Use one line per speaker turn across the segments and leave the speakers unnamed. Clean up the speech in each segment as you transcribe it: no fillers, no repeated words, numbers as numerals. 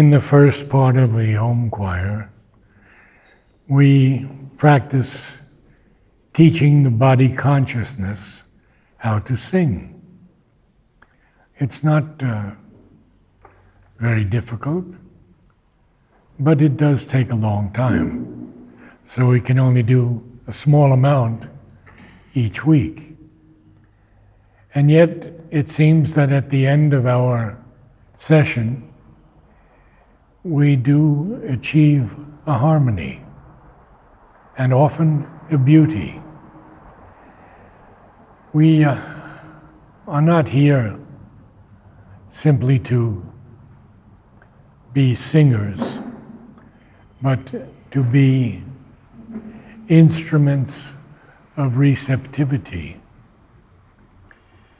In the first part of the home choir, we practice teaching the body consciousness how to sing. It's not very difficult, but it does take a long time. So we can only do a small amount each week. And yet, it seems that at the end of our session, we do achieve a harmony and often a beauty. We are not here simply to be singers, but to be instruments of receptivity.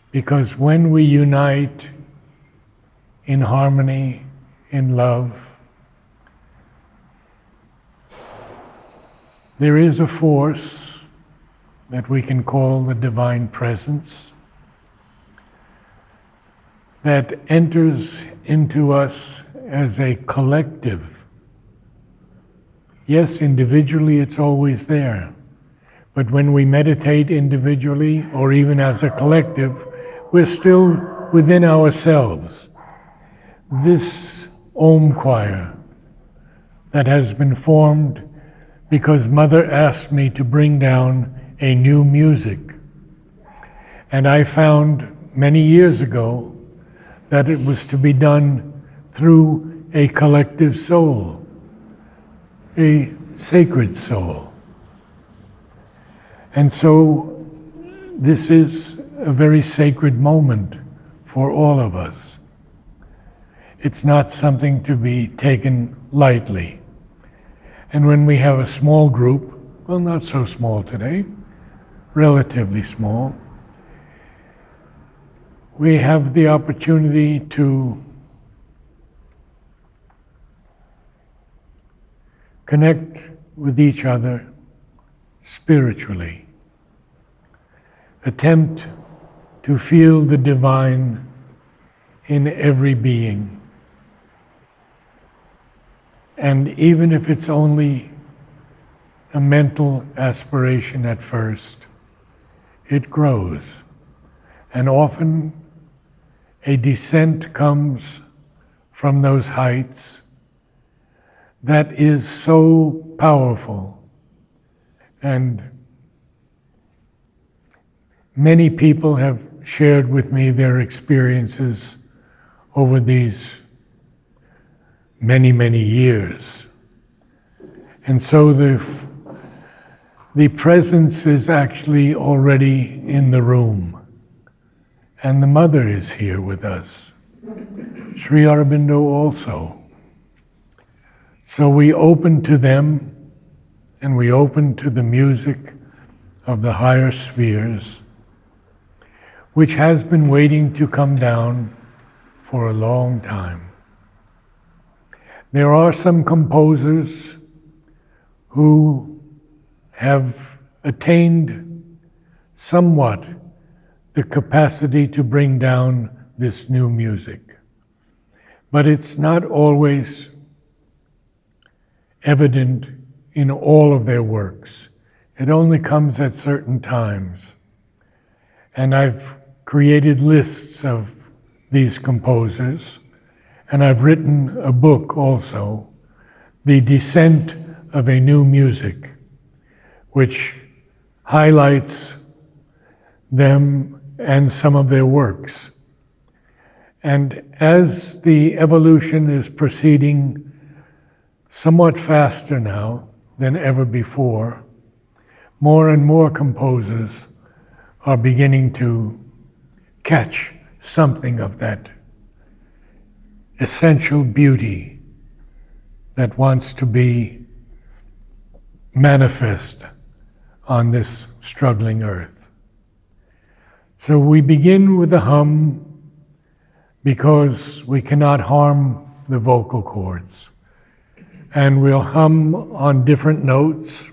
Because when we unite in harmony, in love, there is a force that we can call the divine presence that enters into us as a collective. Yes, individually it's always there, but when we meditate individually or even as a collective, we're still within ourselves. This Om choir that has been formed because Mother asked me to bring down a new music. And I found many years ago that it was to be done through a collective soul, a sacred soul. And so this is a very sacred moment for all of us. It's not something to be taken lightly. And when we have a small group, well, not so small today, relatively small, we have the opportunity to connect with each other spiritually, attempt to feel the divine in every being. And even if it's only a mental aspiration at first, it grows. And often a descent comes from those heights that is so powerful. And many people have shared with me their experiences over these many, many years. And so the presence is actually already in the room. And the Mother is here with us. Sri Aurobindo also. So we open to them, and we open to the music of the higher spheres, which has been waiting to come down for a long time. There are some composers who have attained somewhat the capacity to bring down this new music. But it's not always evident in all of their works. It only comes at certain times. And I've created lists of these composers, and I've written a book also, The Descent of a New Music, which highlights them and some of their works. And as the evolution is proceeding somewhat faster now than ever before, more and more composers are beginning to catch something of that essential beauty that wants to be manifest on this struggling earth. So we begin with a hum because we cannot harm the vocal cords. And we'll hum on different notes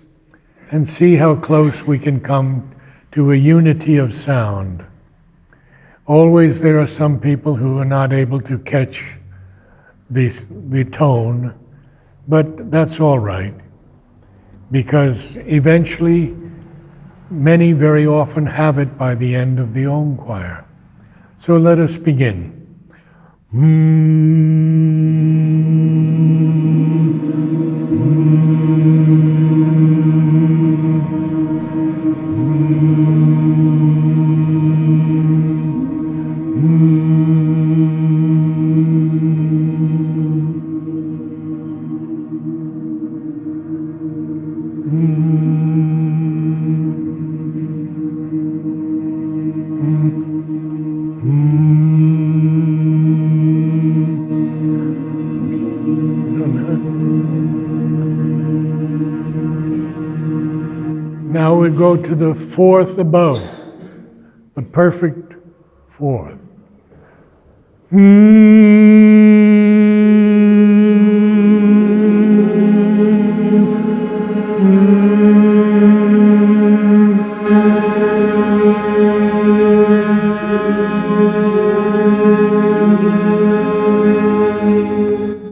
and see how close we can come to a unity of sound. Always there are some people who are not able to catch the tone, but that's all right, because eventually many very often have it by the end of the Om choir. So let us begin. Now we go to the fourth above, the perfect fourth.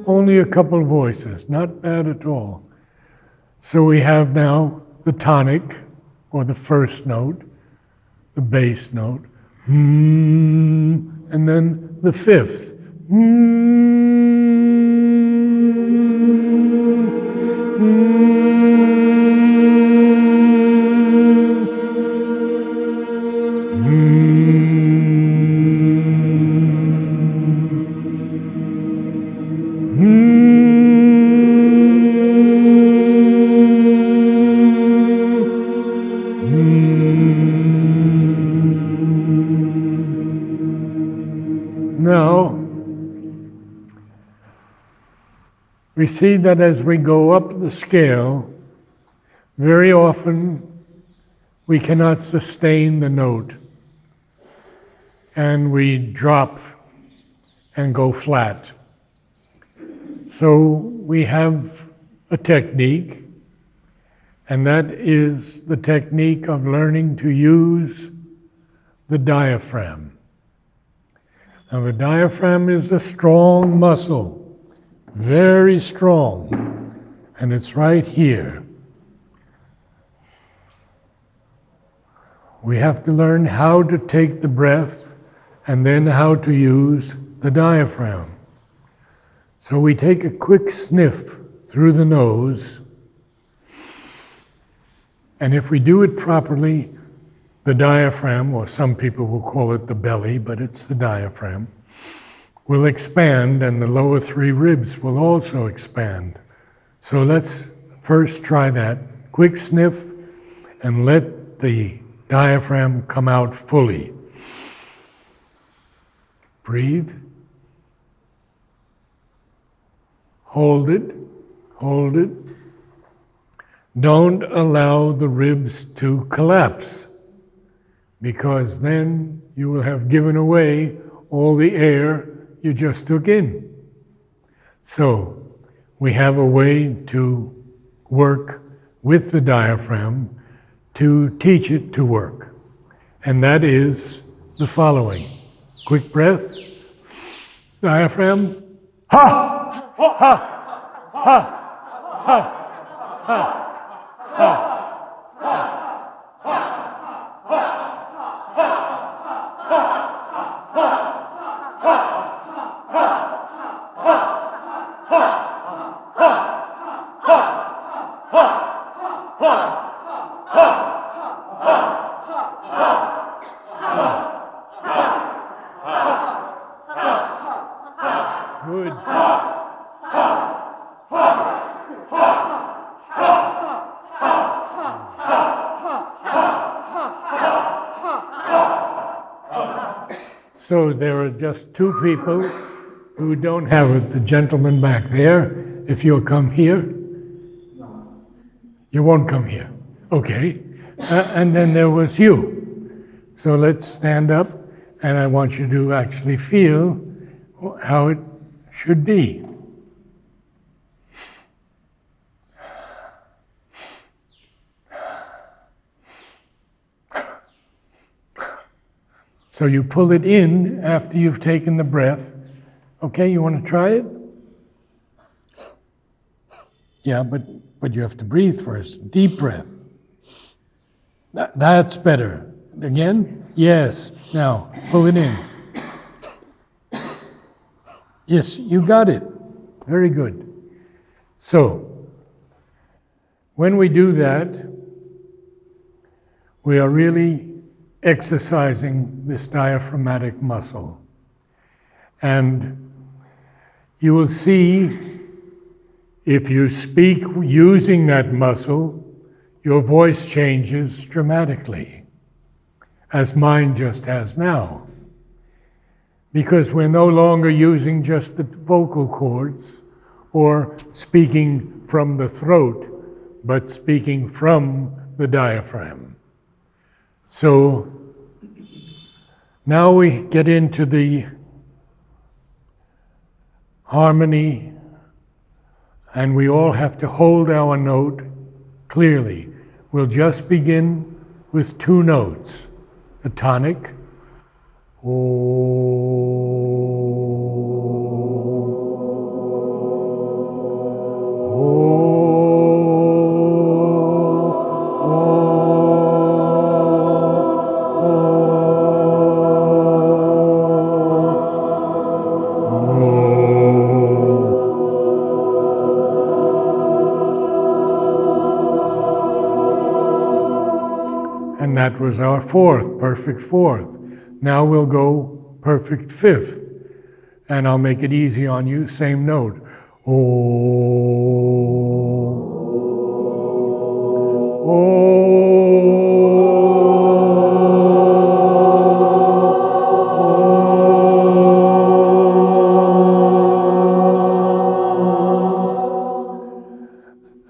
Only a couple of voices, not bad at all. So we have now the tonic, or the first note, the bass note, and then the fifth. Now, we see that as we go up the scale, very often we cannot sustain the note and we drop and go flat. So we have a technique, and that is the technique of learning to use the diaphragm. Now, the diaphragm is a strong muscle, very strong, and it's right here. We have to learn how to take the breath and then how to use the diaphragm. So we take a quick sniff through the nose, and if we do it properly, the diaphragm, or some people will call it the belly, but it's the diaphragm, will expand, and the lower three ribs will also expand. So let's first try that. Quick sniff, and let the diaphragm come out fully. Breathe. Hold it, hold it. Don't allow the ribs to collapse, because then you will have given away all the air you just took in. So we have a way to work with the diaphragm to teach it to work, and that is the following. Quick breath, diaphragm, ha, ha, ha, ha, ha, ha. Good. So there are just two people who don't have it. The gentleman back there, if you'll come here. You won't come here. Okay. And then there was you. So let's stand up, and I want you to actually feel how it should be. So you pull it in after you've taken the breath. Okay, you want to try it? Yeah, but you have to breathe first. Deep breath. That's better. Again? Yes. Now, pull it in. Yes, you got it. Very good. So, when we do that, we are really exercising this diaphragmatic muscle. And you will see, if you speak using that muscle, your voice changes dramatically, as mine just has now. Because we're no longer using just the vocal cords or speaking from the throat, but speaking from the diaphragm. So now we get into the harmony, and we all have to hold our note clearly. We'll just begin with 2 notes, a tonic, and that was our 4th, perfect 4th. Now we'll go perfect 5th, and I'll make it easy on you, same note.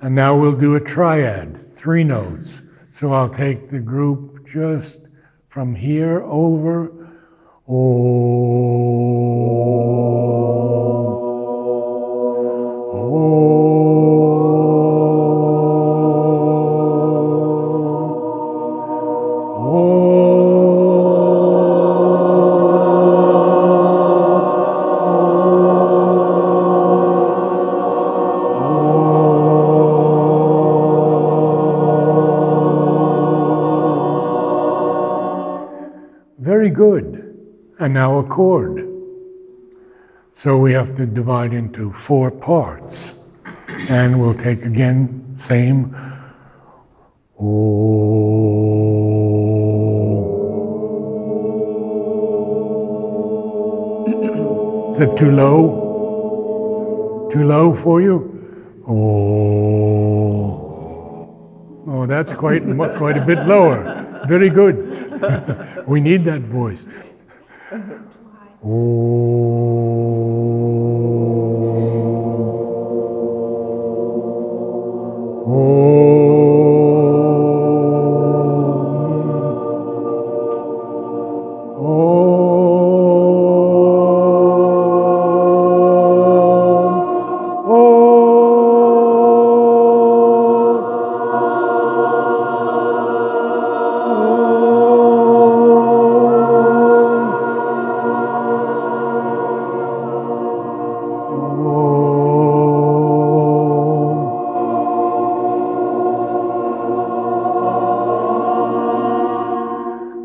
And now we'll do a triad, 3 notes. So I'll take the group just from here over. Very good. And now a chord. So we have to divide into 4 parts. And we'll take again, same. Is it too low? Too low for you? Oh, that's quite a bit lower. Very good. We need that voice.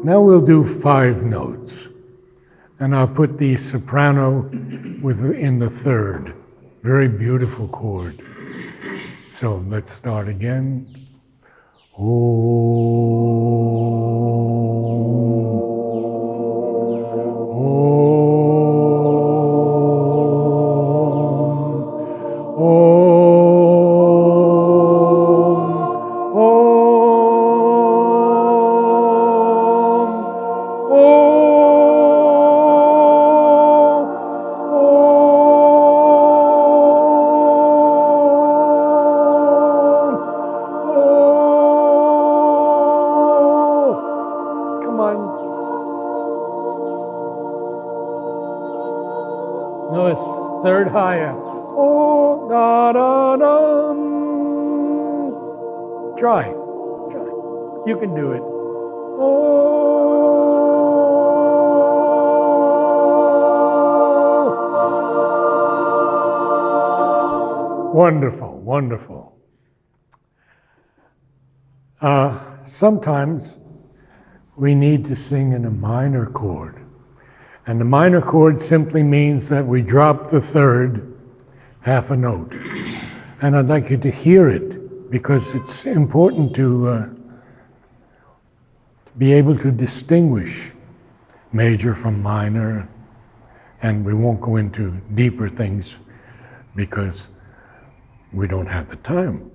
Now we'll do 5 notes, and I'll put the soprano in the 3rd. Very beautiful chord. So let's start again. No, it's 3rd higher. Oh, da da da. Try. You can do it. Wonderful, wonderful. Sometimes we need to sing in a minor chord. And the minor chord simply means that we drop the third half a note. And I'd like you to hear it because it's important to be able to distinguish major from minor. And we won't go into deeper things because we don't have the time.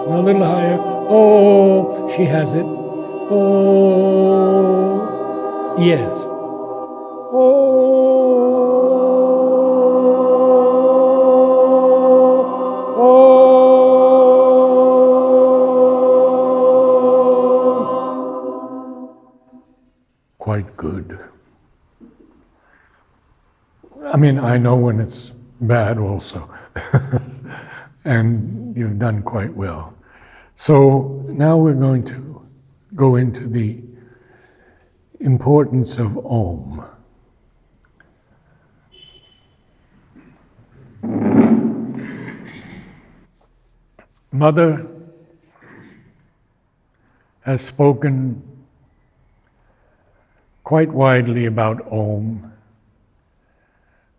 A little higher. Oh, she has it. Oh, yes. Quite good. I mean, I know when it's bad also. And you've done quite well. So now we're going to go into the importance of Om. Mother has spoken quite widely about Om,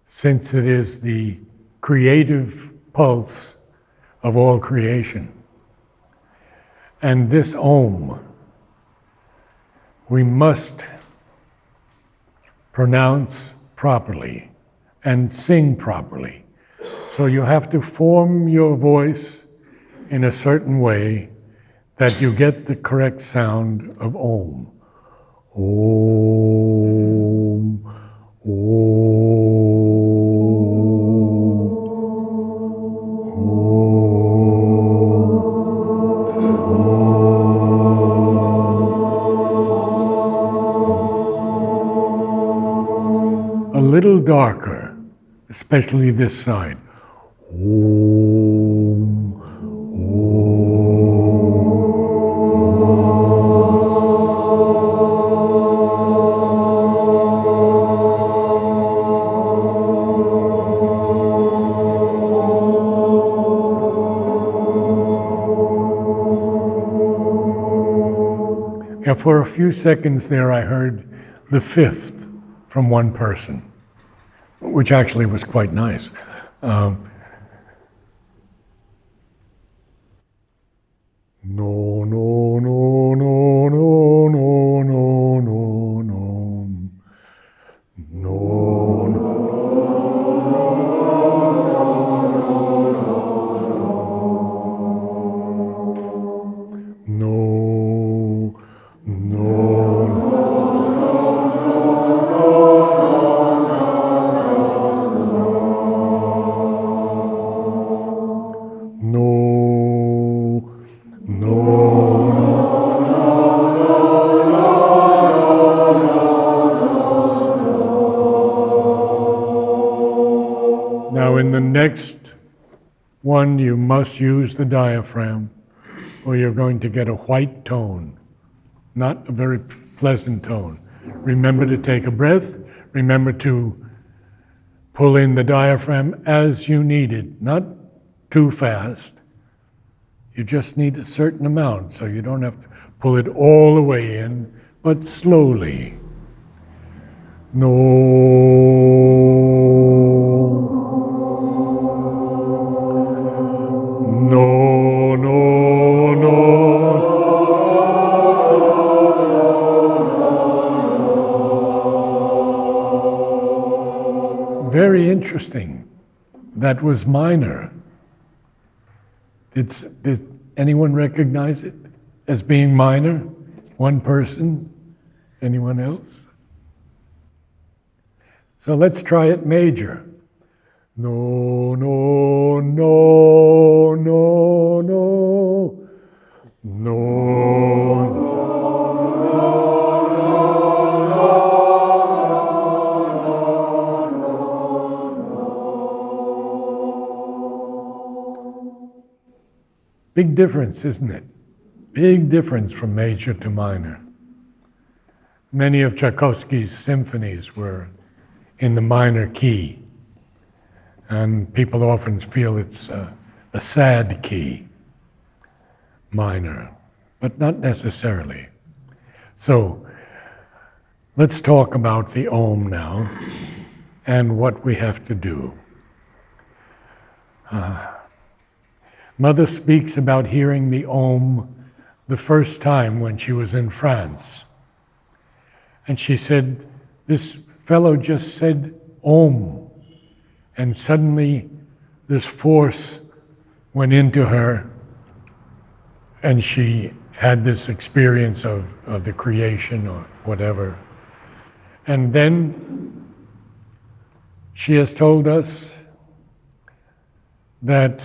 since it is the creative pulse of all creation. And this Om, we must pronounce properly and sing properly. So you have to form your voice in a certain way that you get the correct sound of Om. Om, a little darker, especially this side. Om, Yeah, for a few seconds there I heard the fifth from one person, which actually was quite nice. No, no, no, no, no, no, no, no, no. No, no. No, Now in the next one, you must use the diaphragm, or you're going to get a white tone, not a very pleasant tone. Remember to take a breath. Remember to pull in the diaphragm as you need it, not too fast. You just need a certain amount, so you don't have to pull it all the way in, but slowly. No, no, no. Very interesting. That was minor. Did anyone recognize it as being minor? One person? Anyone else? So let's try it major. No, no, no, no, no, no. Big difference, isn't it? Big difference from major to minor. Many of Tchaikovsky's symphonies were in the minor key, and people often feel it's a sad key, minor, but not necessarily. So let's talk about the Om now and what we have to do. Mother speaks about hearing the Om the first time when she was in France. And she said, this fellow just said Om, and suddenly this force went into her, and she had this experience of the creation or whatever. And then she has told us that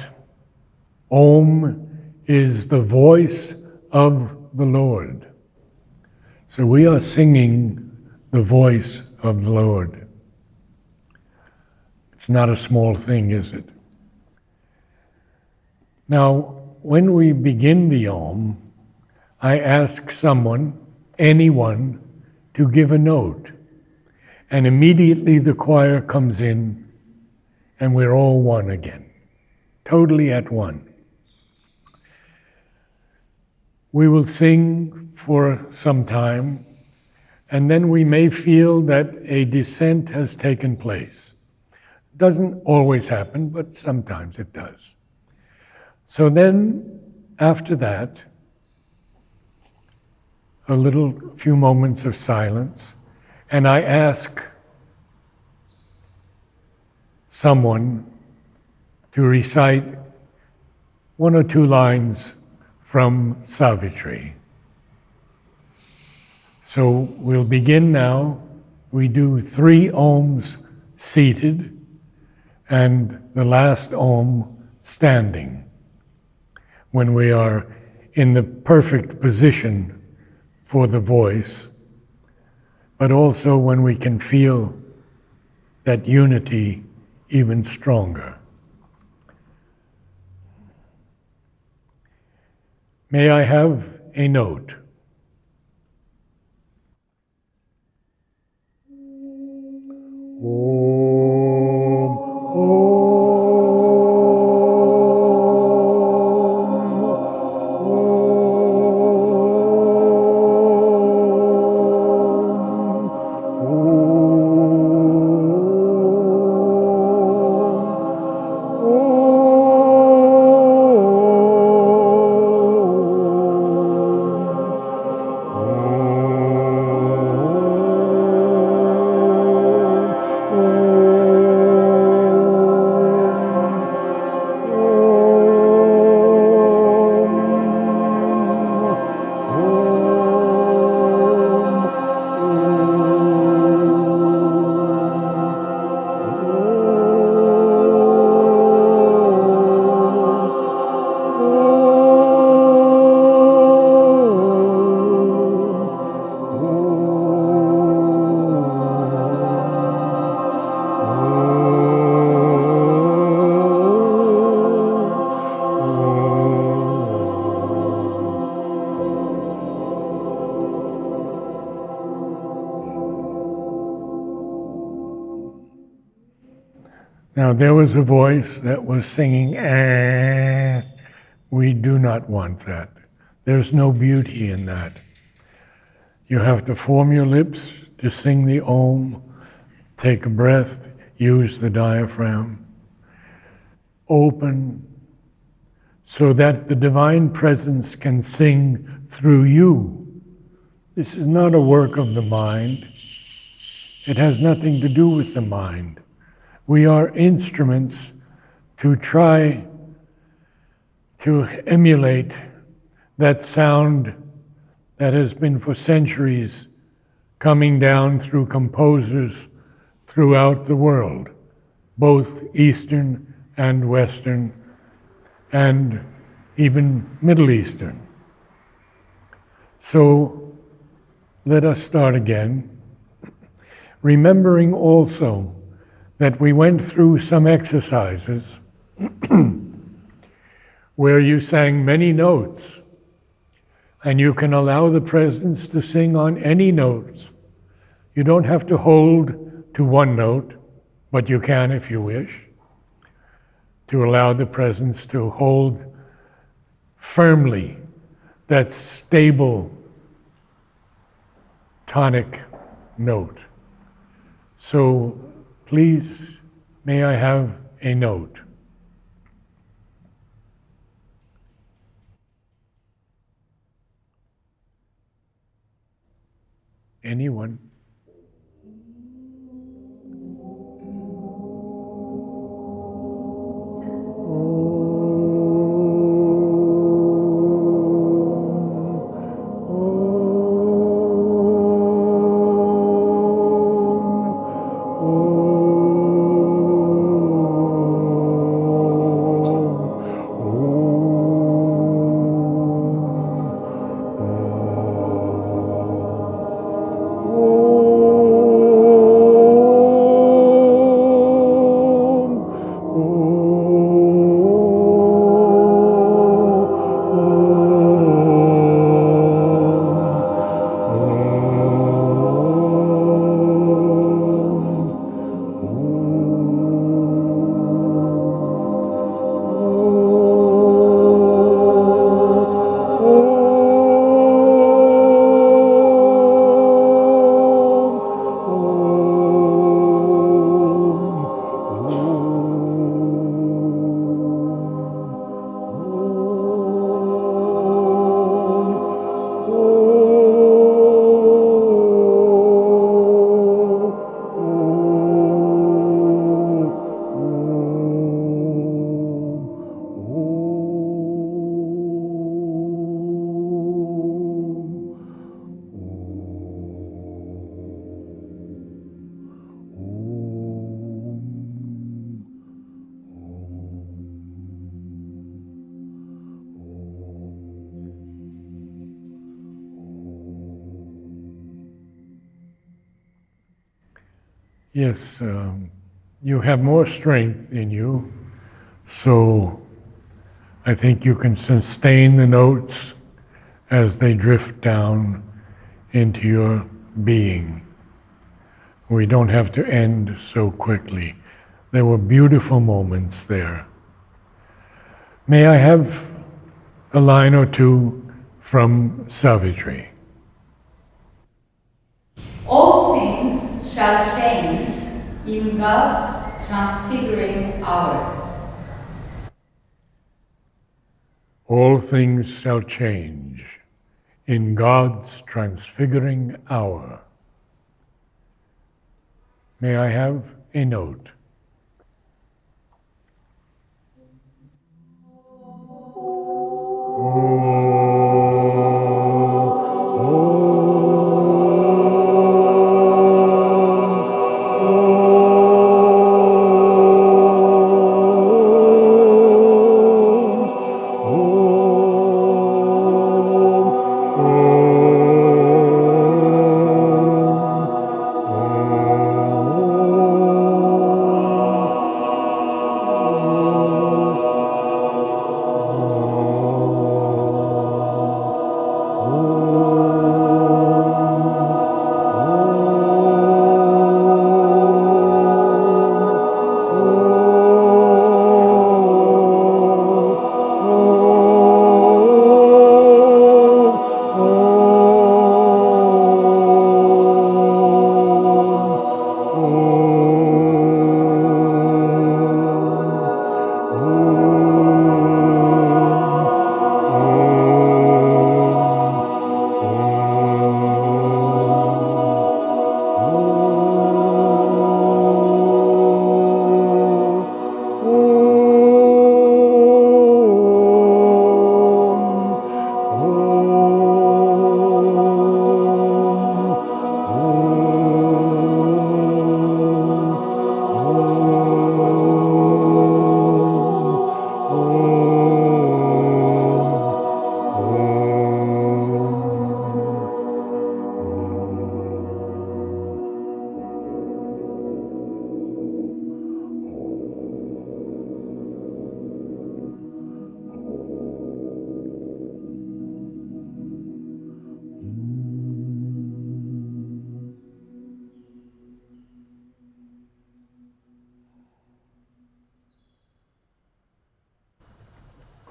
Om is the voice of the Lord. So we are singing the voice of the Lord. It's not a small thing, is it? Now, when we begin the Om, I ask someone, anyone, to give a note. And immediately the choir comes in and we're all one again, totally at one. We will sing for some time, and then we may feel that a descent has taken place. Doesn't always happen, but sometimes it does. So then, after that, a few moments of silence, and I ask someone to recite 1 or 2 lines from Savitri. So we'll begin now. We do 3 Oms seated, and the last Om standing, when we are in the perfect position for the voice, but also when we can feel that unity even stronger. May I have a note? Om, Now there was a voice that was singing, eh. We do not want that. There's no beauty in that. You have to form your lips to sing the Om, take a breath, use the diaphragm, open, so that the divine presence can sing through you. This is not a work of the mind. It has nothing to do with the mind. We are instruments to try to emulate that sound that has been for centuries coming down through composers throughout the world, both Eastern and Western, and even Middle Eastern. So let us start again, remembering also that we went through some exercises where you sang many notes, and you can allow the presence to sing on any notes. You don't have to hold to one note, but you can if you wish, to allow the presence to hold firmly that stable tonic note. So please, may I have a note? Anyone? Yes, you have more strength in you, so I think you can sustain the notes as they drift down into your being. We don't have to end so quickly. There were beautiful moments there. May I have a line or two from Savitri?
All things shall change in God's transfiguring hours.
All things shall change in God's transfiguring hour. May I have a note?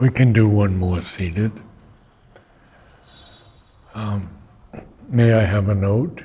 We can do one more seated. May I have a note?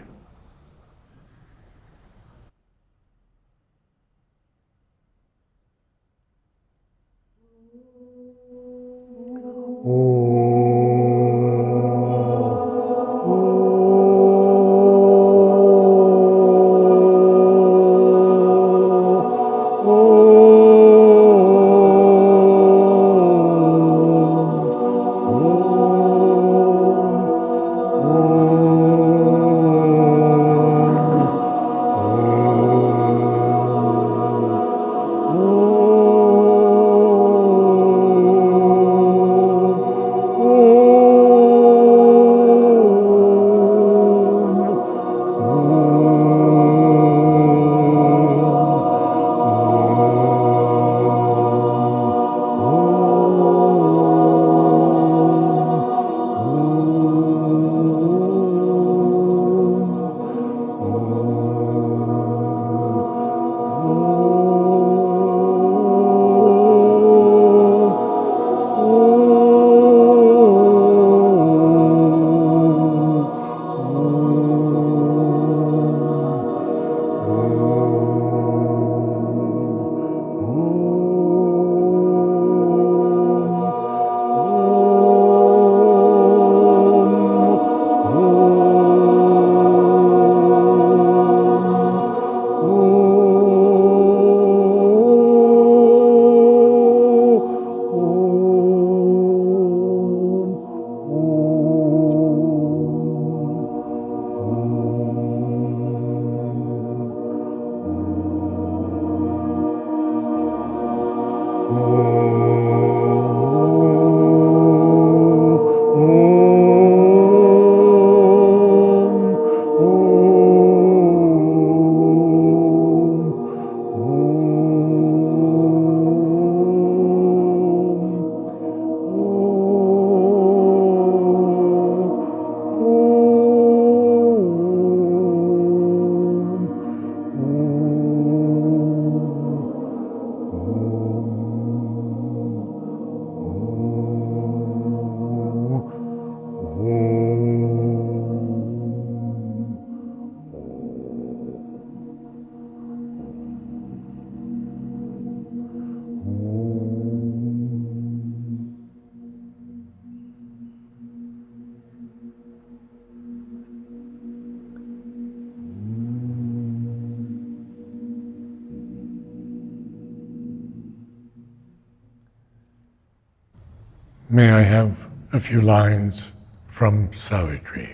May I have a few lines from Savitri?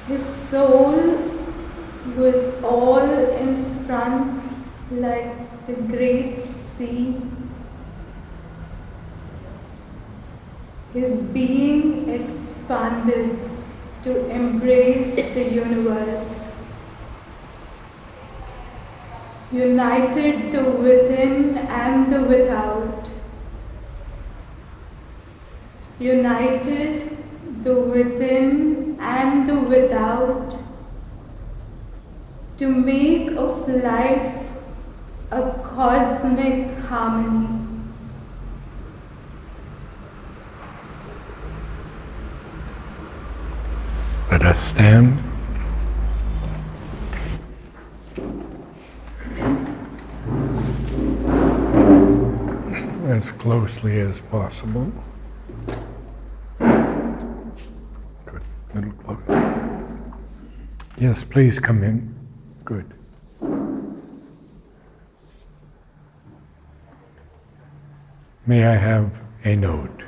His soul was all in front like the great sea. His being expanded to embrace the universe, united the within and the without, united the within and the without, to make of life a cosmic harmony.
Let us stand. As closely as possible. Good. Little closer. Yes, please come in. Good. May I have a note?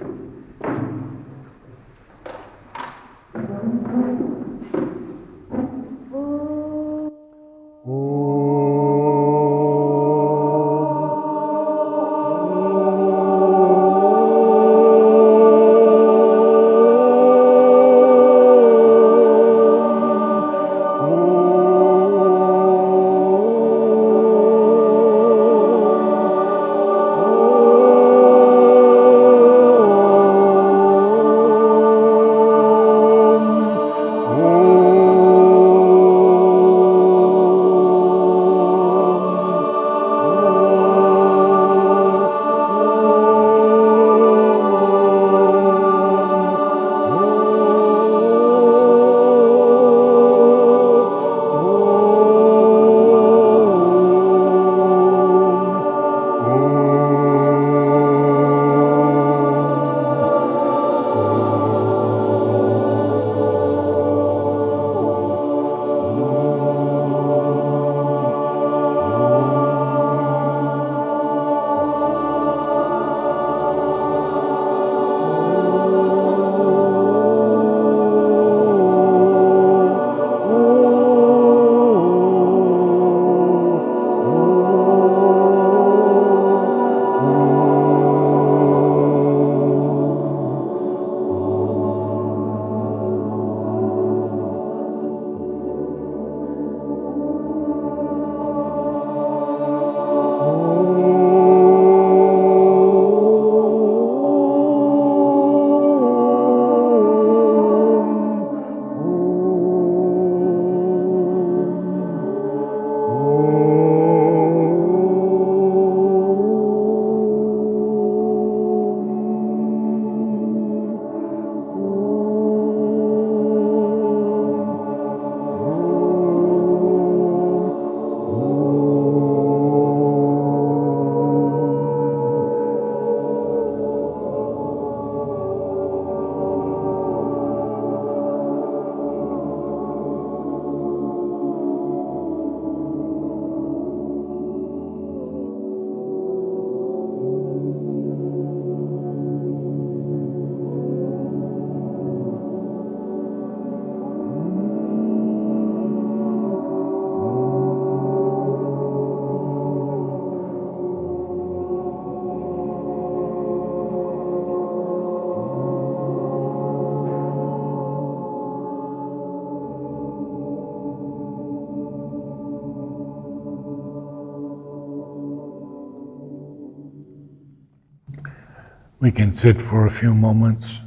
We can sit for a few moments.